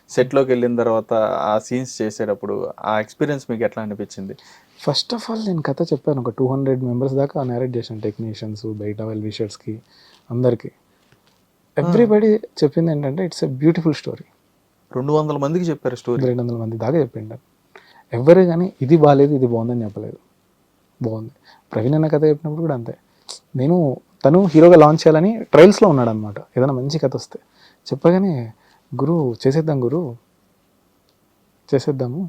సెట్లోకి వెళ్ళిన తర్వాత ఆ సీన్స్ చేసేటప్పుడు ఆ ఎక్స్పీరియన్స్ మీకు ఎట్లా అనిపించింది? ఫస్ట్ ఆఫ్ ఆల్ నేను కథ చెప్పాను, ఒక 200 మెంబర్స్ దాకా నేరేట్ చేశాను, టెక్నీషియన్స్, బయట వెల్ విషర్స్కి, అందరికీ. ఎవ్రీబడి చెప్పింది ఏంటంటే ఇట్స్ ఎ బ్యూటిఫుల్ స్టోరీ. 200 మందికి చెప్పారు స్టోరీ? 200 మంది దాకా చెప్పిండు. ఎవరే కానీ ఇది బాగాలేదు ఇది బాగుందని చెప్పలేదు. బాగుంది. ప్రవీణ్ అన్న కథ చెప్పినప్పుడు కూడా అంతే. తను హీరోగా లాంచ్ చేయాలని ట్రయల్స్లో ఉన్నాడు అనమాట. ఏదైనా మంచి కథ వస్తే చెప్పగానే, గురు చేసేద్దాం, గురు చేసేద్దాము,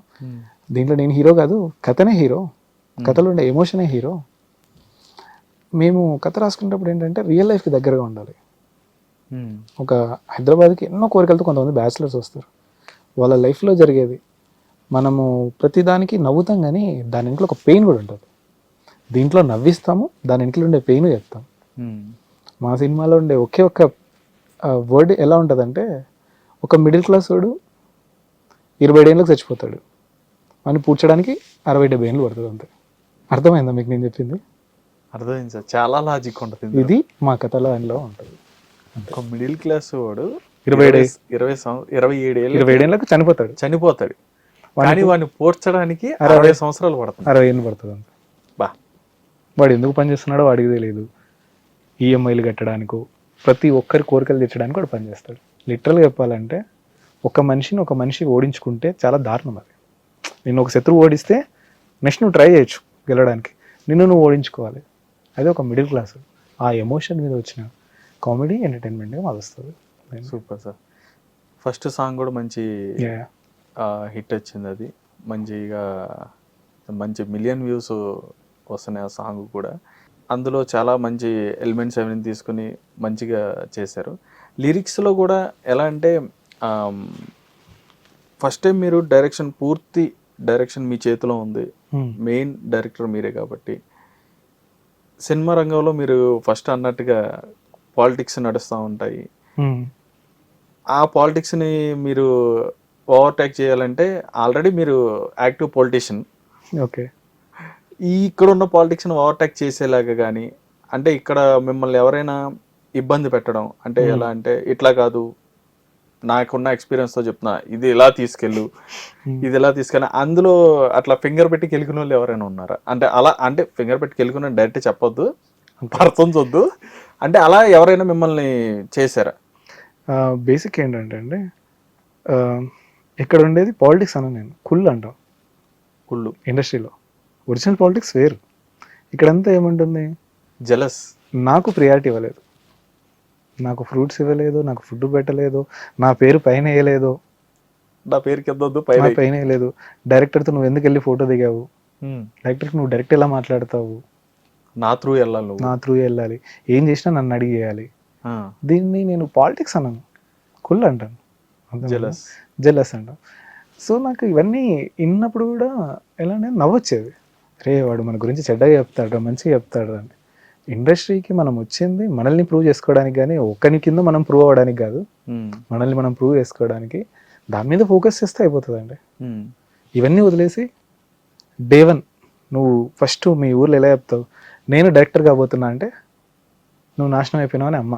దీంట్లో నేను హీరో కాదు కథనే హీరో, కథలో ఉండే ఎమోషనే హీరో. మేము కథ రాసుకునేటప్పుడు ఏంటంటే రియల్ లైఫ్కి దగ్గరగా ఉండాలి. ఒక హైదరాబాద్కి ఎన్నో కోరికలతో కొంతమంది బ్యాచిలర్స్ వస్తారు, వాళ్ళ లైఫ్లో జరిగేది మనము ప్రతిదానికి నవ్వుతాం, కానీ దాని ఇంట్లో ఒక పెయిన్ కూడా ఉంటుంది. దీంట్లో నవ్విస్తాము, దాని ఇంట్లో ఉండే పెయిన్ చెప్తాం. మా సినిమాలో ఉండే ఒకే ఒక్క వర్డ్ ఎలా ఉంటుందంటే, ఒక మిడిల్ క్లాస్ వాడు 20 ఏళ్ళకి చచ్చిపోతాడు, అని పూడ్చడానికి 60-70 ఏళ్ళు పడుతుంది అంతే. అర్థమైందా మీకు నేను చెప్పింది? అర్థమైంది సార్, చాలా లాజిక్ ఉంటుంది. ఇది మా కథలో అందులో ఉంటుంది. ఒక మిడిల్ క్లాస్ వాడు 27 ఏళ్ళకి చనిపోతాడు, కానీ వాడిని పోర్చడానికి 60 సంవత్సరాలు పడుతుంది. 60 ఏళ్ళు పడుతుంది అంతే. బా, వాడు ఎందుకు పనిచేస్తున్నాడో వాడికి తెలియదు. ఈఎంఐలు కట్టడానికో ప్రతి ఒక్కరి కోరికలు తెచ్చడానికి వాడు పనిచేస్తాడు. లిటరల్గా చెప్పాలంటే ఒక మనిషి ఓడించుకుంటే చాలా దారుణం అది. నిన్ను ఒక శత్రువు ఓడిస్తే నెక్స్ట్ నువ్వు ట్రై చేయొచ్చు గెలవడానికి, నువ్వు ఓడించుకోవాలి. అదే ఒక మిడిల్ క్లాస్. ఆ ఎమోషన్ మీద వచ్చిన కామెడీ ఎంటర్టైన్మెంట్గా మాకు వస్తుంది. Super sir. ఫస్ట్ సాంగ్ కూడా మంచి హిట్ వచ్చింది. అది మంచి మిలియన్ వ్యూస్ వస్తున్నాయి ఆ సాంగ్ కూడా. అందులో చాలా మంచి ఎలిమెంట్స్ అవన్నీ తీసుకుని మంచిగా చేశారు. లిరిక్స్లో కూడా ఎలా అంటే, ఫస్ట్ టైం మీరు పూర్తి డైరెక్షన్ మీ చేతిలో ఉంది, మెయిన్ డైరెక్టర్ మీరే కాబట్టి. సినిమా రంగంలో మీరు ఫస్ట్ అన్నట్టుగా పాలిటిక్స్ నడుస్తూ ఉంటాయి. ఆ పాలిటిక్స్ని మీరు ఓవర్టేక్ చేయాలంటే ఆల్రెడీ మీరు యాక్టివ్ పొలిటీషియన్. ఓకే. ఇక్కడ ఉన్న పాలిటిక్స్ని ఓవర్టేక్ చేసేలాగా కానీ, అంటే ఇక్కడ మిమ్మల్ని ఎవరైనా ఇబ్బంది పెట్టడం అంటే ఎలా అంటే, ఇట్లా కాదు నాకున్న ఎక్స్పీరియన్స్తో చెప్తున్నా, ఇది ఎలా తీసుకెళ్ళు, ఇది ఎలా తీసుకెళ్ళి, అందులో అట్లా ఫింగర్ పెట్టి కెలికిన వాళ్ళు ఎవరైనా ఉన్నారా? అంటే అలా, అంటే ఫింగర్ పెట్టి కెలుకున్న డైరెక్ట్ చెప్పొద్దు, పర్సన్స్ వద్దు, అంటే అలా ఎవరైనా మిమ్మల్ని చేశారా? బేసిక్ ఏంటంటే అండి, ఇక్కడ ఉండేది పాలిటిక్స్ అన్న నేను కుళ్ళు అంటాం. కుళ్ళు ఇండస్ట్రీలో ఒరిజినల్ పాలిటిక్స్ వేరు. ఇక్కడంతా ఏముంటుంది, జలస్. నాకు ప్రియారిటీ ఇవ్వలేదు, నాకు ఫ్రూట్స్ ఇవ్వలేదు, నాకు ఫుడ్ పెట్టలేదు, నా పేరు పైన వేయలేదు, నా పేరు కింద పైన వేయలేదు. డైరెక్టర్తో నువ్వు ఎందుకు వెళ్ళి ఫోటో దిగావు, డైరెక్టర్కి నువ్వు డైరెక్ట్ ఎలా మాట్లాడతావు, నా త్రూ వెళ్ళాలి, ఏం చేసినా నన్ను అడిగి చేయాలి. దీన్ని నేను పాలిటిక్స్ అన్నాను, కుళ్ళు అంటాను, జెలస్ అంటాను. సో నాకు ఇవన్నీ విన్నప్పుడు కూడా ఎలా అంటే నవ్వొచ్చేది. రే వాడు మన గురించి చెడ్డగా చెప్తాడు, మంచిగా చెప్తాడు అని. ఇండస్ట్రీకి మనం వచ్చింది మనల్ని ప్రూవ్ చేసుకోవడానికి, కానీ ఒక్కని కింద మనం ప్రూవ్ అవ్వడానికి కాదు, మనల్ని మనం ప్రూవ్ చేసుకోవడానికి. దాని మీద ఫోకస్ చేస్తే అయిపోతుందండి. ఇవన్నీ వదిలేసి డే 1 నువ్వు ఫస్ట్ మీ ఊర్లో ఎలా చెప్తావు, నేను డైరెక్టర్ కాబోతున్నా అంటే నువ్వు నాశనం అయిపోయినావని అమ్మ,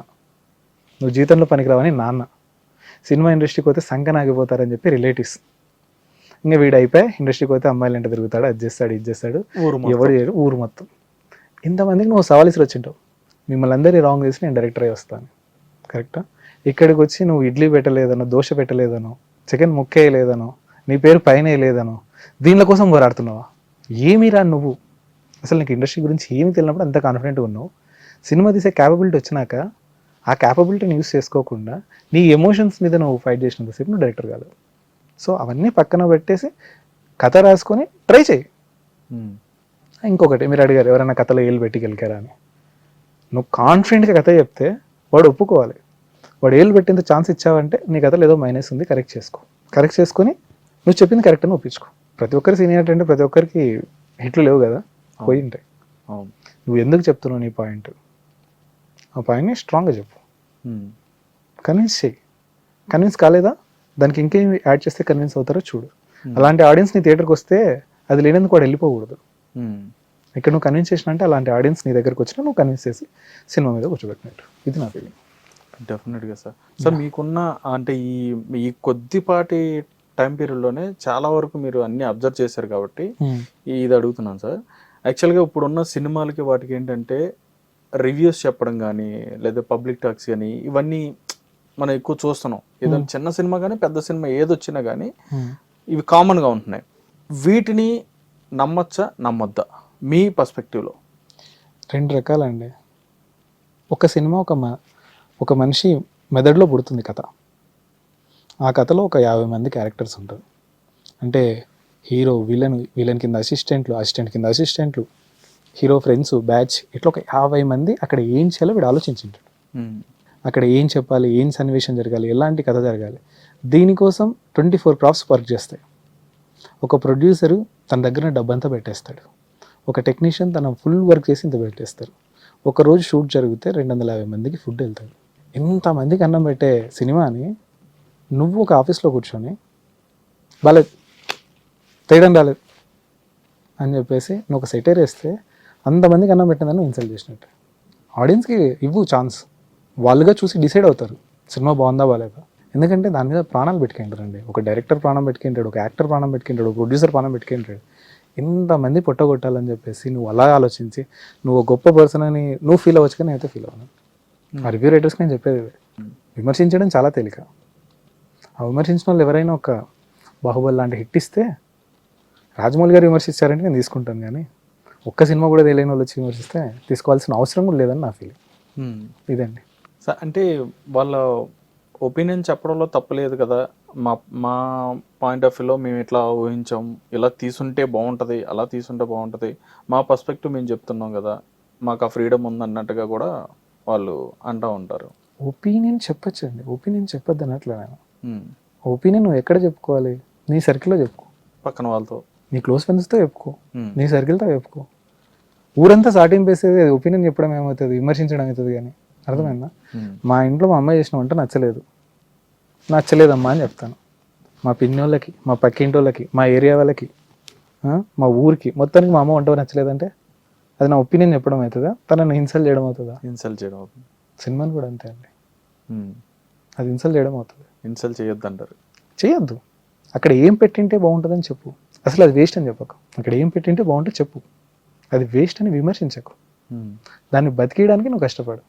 నువ్వు జీవితంలో పనికిరావని నాన్న, సినిమా ఇండస్ట్రీకి పోతే సంకన ఆగిపోతారని చెప్పి రిలేటివ్స్. ఇంకా వీడు అయిపోయి ఇండస్ట్రీకి పోతే అమ్మాయిలు ఎంత తిరుగుతాడు, అది చేస్తాడు, ఇది చేస్తాడు, ఎవడు చేయడు, ఊరు మొత్తం. ఇంతమందికి నువ్వు సవాల్ ఇసి వచ్చింటావు, మిమ్మల్ని అందరినీ రాంగ్ చేసి నేను డైరెక్టర్ అయి వస్తాను, కరెక్టా? ఇక్కడికి వచ్చి నువ్వు ఇడ్లీ పెట్టలేదనో, దోశ పెట్టలేదనో, చికెన్ ముక్కేయలేదనో, నీ పేరు పైన వేయలేదనో, దీనిల కోసం పోరాడుతున్నావా? ఏమీ రా నువ్వు, అసలు నీకు ఇండస్ట్రీ గురించి ఏమి తెలియనప్పుడు అంత కాన్ఫిడెంట్గా ఉన్నావు. సినిమా తీసే క్యాపబిలిటీ వచ్చినాక ఆ క్యాపబిలిటీని యూస్ చేసుకోకుండా నీ ఎమోషన్స్ మీద నువ్వు ఫైట్ చేసినంతసేపు నువ్వు డైరెక్టర్ కాదు. సో అవన్నీ పక్కన పెట్టేసి కథ రాసుకొని ట్రై చేయి. ఇంకొకటి మీరు అడిగారు ఎవరైనా కథలో ఏళ్ళు పెట్టి గెలికారా అని. నువ్వు కాన్ఫిడెంట్గా కథ చెప్తే వాడు ఒప్పుకోవాలి. వాడు ఏళ్ళు పెట్టేంత ఛాన్స్ ఇచ్చావంటే నీ కథలో ఏదో మైనస్ ఉంది, కరెక్ట్ చేసుకొని నువ్వు చెప్పింది కరెక్ట్ అని ఒప్పించుకో. ప్రతి ఒక్కరి సీనియర్ అంటే ప్రతి ఒక్కరికి హిట్లు లేవు కదా, పోయి ఉంటాయి. నువ్వు ఎందుకు చెప్తున్నావు నీ పాయింట్, ఆ పాయింట్ని స్ట్రాంగ్గా చెప్పు, కన్విన్స్ చేయి. కన్విన్స్ కాలేదా దానికి ఇంకేం యాడ్ చేస్తే కన్విన్స్ అవుతారో చూడు. అలాంటి ఆడియన్స్ నీ థియేటర్కి వస్తే అది లేనందుకు వాడు వెళ్ళిపోకూడదు. ఇక్కడ నువ్వు కన్విన్స్ చేసిన అంటే అలాంటి ఆడియన్స్ నీ దగ్గరకు వచ్చినా నువ్వు కన్విన్స్ చేసి సినిమా మీద కూర్చోబెట్టినట్టు. ఇది నా ఫీలింగ్. డెఫినెట్గా సార్. సార్ మీకున్న అంటే ఈ కొద్దిపాటి టైం పీరియడ్లోనే చాలా వరకు మీరు అన్ని అబ్జర్వ్ చేశారు కాబట్టి ఇది అడుగుతున్నాను సార్. యాక్చువల్గా ఇప్పుడున్న సినిమాలకి వాటికి ఏంటంటే రివ్యూస్ చెప్పడం కానీ లేదా పబ్లిక్ టాక్స్ కానీ ఇవన్నీ మనం ఎక్కువ చూస్తున్నాం. ఏదైనా చిన్న సినిమా కానీ పెద్ద సినిమా ఏదొచ్చినా కానీ ఇవి కామన్గా ఉంటున్నాయి. వీటిని నమ్మచ్చా నమ్మొద్దా మీ పర్స్పెక్టివ్లో? 2 రకాలండి. ఒక సినిమా ఒక మనిషి మెదడులో పుడుతుంది కథ. ఆ కథలో ఒక 50 మంది క్యారెక్టర్స్ ఉంటారు. అంటే హీరో, విలన్ కింద అసిస్టెంట్ కింద అసిస్టెంట్లు, హీరో ఫ్రెండ్స్, బ్యాచ్, ఇట్లా ఒక 50 మంది అక్కడ ఏం చేయాలో వీడు ఆలోచించుంటాడు. అక్కడ ఏం చెప్పాలి, ఏం సన్నివేశం జరగాలి, ఎలాంటి కథ జరగాలి, దీనికోసం 24 క్రాఫ్ట్స్ వర్క్ చేస్తాయి. ఒక ప్రొడ్యూసరు తన దగ్గర డబ్బంతా పెట్టేస్తాడు. ఒక టెక్నీషియన్ తన ఫుల్ వర్క్ చేసి ఇంత పెట్టేస్తారు. ఒకరోజు షూట్ జరిగితే 250 మందికి ఫుడ్ వెళ్తాడు. ఇంతమందికి అన్నం పెట్టే సినిమాని నువ్వు ఒక ఆఫీస్లో కూర్చొని బాలేదు, తేయడం రాలేదు అని చెప్పేసి నువ్వు ఒక సెటైర్ వేస్తే అంతమందికి అన్నం పెట్టిందని ఇన్సల్ట్ చేసినట్టు. ఆడియన్స్కి ఇవ్వు ఛాన్స్, వాళ్ళుగా చూసి డిసైడ్ అవుతారు సినిమా బాగుందా బాగాలేదా. ఎందుకంటే దాని మీద ప్రాణాలు పెట్టుకుంటారండి. ఒక డైరెక్టర్ ప్రాణం పెట్టుకుంటాడు, ఒక యాక్టర్ ప్రాణం పెట్టుకుంటాడు, ఒక ప్రొడ్యూసర్ ప్రాణం పెట్టుకుంటాడు. ఇంతమంది పొట్టగొట్టాలని చెప్పేసి నువ్వు అలా ఆలోచించి నువ్వు గొప్ప పర్సన్ అని నువ్వు ఫీల్ అవ్వచ్చు, కానీ నేనైతే ఫీల్ అవ్వను. ఆ రివ్యూ రైటర్స్కి నేను చెప్పేది విమర్శించడం చాలా తేలిక. ఆ విమర్శించిన వాళ్ళు ఎవరైనా ఒక బాహుబలి లాంటి హిట్ ఇస్తే రాజమౌళి గారు విమర్శించారంటే నేను తీసుకుంటాను, కానీ ఒక్క సినిమా కూడా తెలియని వాళ్ళు వచ్చి విమర్శిస్తే తీసుకోవాల్సిన అవసరం కూడా లేదని నా ఫీలింగ్. ఇదండి సార్. అంటే వాళ్ళ ఒపీనియన్ చెప్పడంలో తప్పలేదు కదా. మా పాయింట్ ఆఫ్ వ్యూలో మేము ఇట్లా ఊహించాం, ఇలా తీసుంటే బాగుంటుంది, అలా తీసుంటే బాగుంటుంది, మా పర్స్పెక్టివ్ మేము చెప్తున్నాం కదా, మాకు ఆ ఫ్రీడమ్ ఉంది అన్నట్టుగా కూడా వాళ్ళు అంటూ ఉంటారు. ఒపీనియన్ చెప్పచ్చండి, ఒపీనియన్ చెప్పొద్దు అన్నట్లు. నేను ఒపీనియన్ నువ్వు ఎక్కడ చెప్పుకోవాలి? నీ సర్కిల్లో చెప్పుకో, పక్కన వాళ్ళతో, నీ క్లోజ్ ఫ్రెండ్స్తో చెప్పుకో, నీ సర్కిల్తో చెప్పుకో. ఊరంతా సాటింపేసేది ఒపీనియన్ చెప్పడం ఏమవుతుంది, విమర్శించడం అవుతుంది. కానీ అర్థమైందా? మా ఇంట్లో మా అమ్మాయి చేసిన వంట నచ్చలేదమ్మా అని చెప్తాను. మా పిన్ని వాళ్ళకి, మా పక్కింటి వాళ్ళకి, మా ఏరియా వాళ్ళకి, మా ఊరికి మొత్తానికి మా అమ్మ వంట నచ్చలేదంటే అది నా ఒపీనియన్ చెప్పడం అవుతుందా, తనని ఇన్సల్ట్ చేయడం అవుతుందా? ఇన్సల్ట్ చేయడం అవుతుంది. సినిమాని కూడా అంతే అండి, అది ఇన్సల్ట్ చేయడం అవుతుంది. ఇన్సల్ట్ చేయొద్దు అంటారు. చేయొద్దు. అక్కడ ఏం పెట్టింటే బాగుంటుందని చెప్పు, అసలు అది వేస్ట్ అని చెప్పకు. అక్కడ ఏం పెట్టింటే బాగుంటే చెప్పు, అది వేస్ట్ అని విమర్శించకు. దాన్ని బతికేయడానికి నువ్వు కష్టపడు,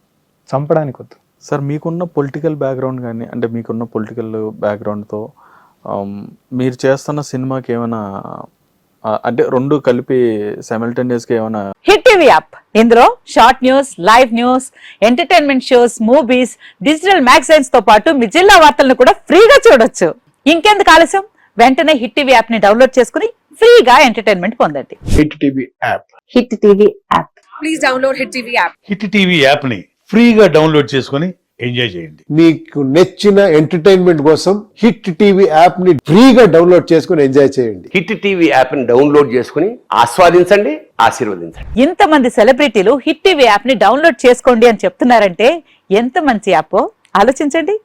చంపడానికి వద్దు. సార్, మీకున్న పొలిటికల్ బ్యాక్గ్రౌండ్ కానీ, అంటే మీకున్న పొలిటికల్ బ్యాక్గ్రౌండ్తో మీరు చేస్తున్న సినిమాకి ఏమైనా అంటే రెండు కలిపి సైమల్టేనియస్గా ఏమైనా? హిట్ టీవీ యాప్, ఇందులో short news, live news, entertainment shows, movies, digital magazines తో పాటు మీ జిల్లా వార్తలను కూడా ఫ్రీగా చూడొచ్చు. ఇంకెందుకు ఆలస్యం, వెంటనే హిట్ టీవీ యాప్ ని డౌన్లోడ్ చేసుకుని ఫ్రీగా ఎంటర్టైన్మెంట్ పొందండి. Hit TV app, hit TV app, please download hit TV app. Hit TV app ని ఫ్రీగా డౌన్లోడ్ చేసుకొని ఎంజాయ్ చేయండి. మీకు నచ్చిన ఎంటర్టైన్మెంట్ కోసం హిట్ టీవీ యాప్ ని ఫ్రీగా డౌన్లోడ్ చేసుకొని ఎంజాయ్ చేయండి. హిట్ టీవీ యాప్ ని డౌన్లోడ్ చేసుకుని ఆస్వాదించండి, ఆశీర్వదించండి. ఇంతమంది సెలబ్రిటీలు హిట్ టీవీ యాప్ ని డౌన్లోడ్ చేసుకోండి అని చెప్తున్నారంటే ఎంత మంచి యాప్ ఆలోచించండి.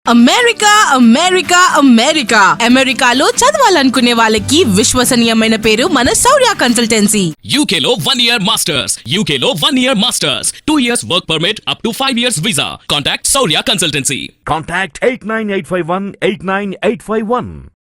అమెరికా అమెరికా అమెరికా అమెరికాలో చదవాలనుకునే వాళ్ళకి విశ్వసనీయమైన పేరు మన శౌర్య కన్సల్టెన్సీ. UK లో 1 year masters, UK లో 1 year masters, 2 years work permit up to 5 years visa. Contact Saurya Consultancy. Contact 89851 89851.